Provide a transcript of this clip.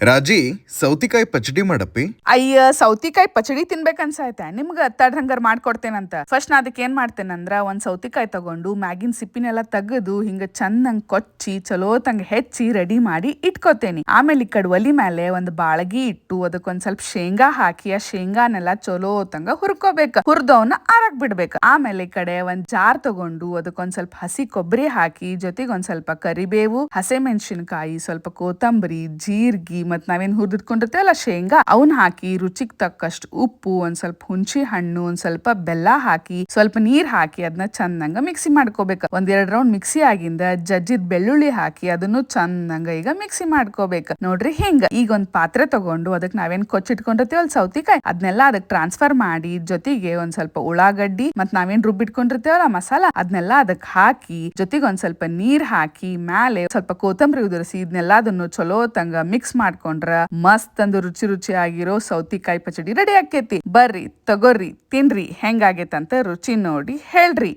ರಾಜಿ ಸೌತಿಕಾಯಿ ಪಚಡಿ ಮಾಡಪ್ಪಿ. ಅಯ್ಯ ಸೌತಿಕಾಯಿ ಪಚಡಿ ತಿನ್ಬೇಕನ್ಸಾಯ್ತೆ ನಿಮ್ಗ ತಡ್ರಂಗಾರ ಮಾಡ್ಕೊಡ್ತೇನಂತ. ಫಸ್ಟ್ ನಾ ಅದಕ್ಕೆ ಏನ್ ಮಾಡ್ತೇನಂದ್ರ ಒಂದ್ ಸೌತಿಕಾಯಿ ತಗೊಂಡು ಮ್ಯಾಗಿನ್ ಸಿಪ್ಪಿನೆಲ್ಲ ತೆಗೆದು ಹಿಂಗ ಚಂದಂಗ್ ಕೊಚ್ಚಿ ಚಲೋತಂಗ ಹೆಚ್ಚಿ ರೆಡಿ ಮಾಡಿ ಇಟ್ಕೋತೇನಿ. ಆಮೇಲೆ ಈ ಕಡೆ ಒಲಿ ಮೇಲೆ ಒಂದ್ ಬಾಳಗಿ ಇಟ್ಟು ಅದಕ್ಕೊಂದ್ ಸ್ವಲ್ಪ ಶೇಂಗಾ ಹಾಕಿ ಆ ಶೇಂಗಾನೆಲ್ಲ ಚಲೋತಂಗ ಹುರ್ಕೋಬೇಕು. ಹುರ್ದವನ್ನ ಆರಕ್ ಬಿಡ್ಬೇಕು. ಆಮೇಲೆ ಈ ಕಡೆ ಒಂದ್ ಜಾರ್ ತಗೊಂಡು ಅದಕ್ಕೊಂದ್ ಸ್ವಲ್ಪ ಹಸಿ ಕೊಬ್ಬರಿ ಹಾಕಿ ಜೊತೆಗೆ ಒಂದ್ ಸ್ವಲ್ಪ ಕರಿಬೇವು, ಹಸೆ ಮೆಣಸಿನಕಾಯಿ, ಸ್ವಲ್ಪ ಕೊತ್ತಂಬರಿ, ಜೀರ್ಗಿ ಮತ್ ನಾವೇನ್ ಹುರಿದಿಟ್ಕೊಂಡಿರ್ತೇವಲ್ಲ ಶೇಂಗಾ ಅವನ್ ಹಾಕಿ ರುಚಿಗೆ ತಕ್ಕಷ್ಟು ಉಪ್ಪು, ಒಂದ್ ಸ್ವಲ್ಪ ಹುಣಸಿ ಹಣ್ಣು, ಒಂದ್ ಸ್ವಲ್ಪ ಬೆಲ್ಲ ಹಾಕಿ ಸ್ವಲ್ಪ ನೀರ್ ಹಾಕಿ ಅದನ್ನ ಚಂದಂಗ ಮಿಕ್ಸಿ ಮಾಡ್ಕೋಬೇಕು. ಒಂದ್ 2 ರೌಂಡ್ ಮಿಕ್ಸಿ ಆಗಿಂದ ಜಜ್ಜಿದ್ ಬೆಳ್ಳುಳ್ಳಿ ಹಾಕಿ ಅದನ್ನು ಚಂದಂಗ ಈಗ ಮಿಕ್ಸಿ ಮಾಡ್ಕೋಬೇಕು. ನೋಡ್ರಿ ಹಿಂಗ. ಈಗ ಒಂದ್ ಪಾತ್ರೆ ತಗೊಂಡು ಅದಕ್ ನಾವೇನ್ ಕೊಚ್ಚಿಟ್ಕೊಂಡಿರ್ತೇವಲ್ಲ ಸೌತಿಕಾಯಿ ಅದನ್ನೆಲ್ಲ ಅದಕ್ ಟ್ರಾನ್ಸ್ಫರ್ ಮಾಡಿ ಜೊತೆಗೆ ಒಂದ್ ಸ್ವಲ್ಪ ಉಳ್ಳಾಗಡ್ಡಿ ಮತ್ ನಾವೇನ್ ರುಬ್ಬಿಟ್ಕೊಂಡಿರ್ತೇವಲ್ಲ ಮಸಾಲಾ ಅದನ್ನೆಲ್ಲ ಅದಕ್ ಹಾಕಿ ಜೊತೆಗೆ ಒಂದ್ ಸ್ವಲ್ಪ ನೀರ್ ಹಾಕಿ ಮ್ಯಾಲೆ ಸ್ವಲ್ಪ ಕೊತ್ತಂಬರಿ ಉದುರಿಸಿ ಇದನ್ನೆಲ್ಲದನ್ನು ಚಲೋ ತಂಗ ಮಿಕ್ಸ್ ಮಾಡ್ಕೊಂಡ್ರ ಮಸ್ತ್ ಅಂದು ರುಚಿ ರುಚಿ ಆಗಿರೋ ಸೌತಿಕಾಯಿ ಪಚಡಿ ರೆಡಿ ಆಕೇತಿ. ಬರ್ರಿ ತಗೋರಿ ತಿನ್ರಿ ಹೆಂಗಾಗೇತಂತ ರುಚಿ ನೋಡಿ ಹೇಳ್ರಿ.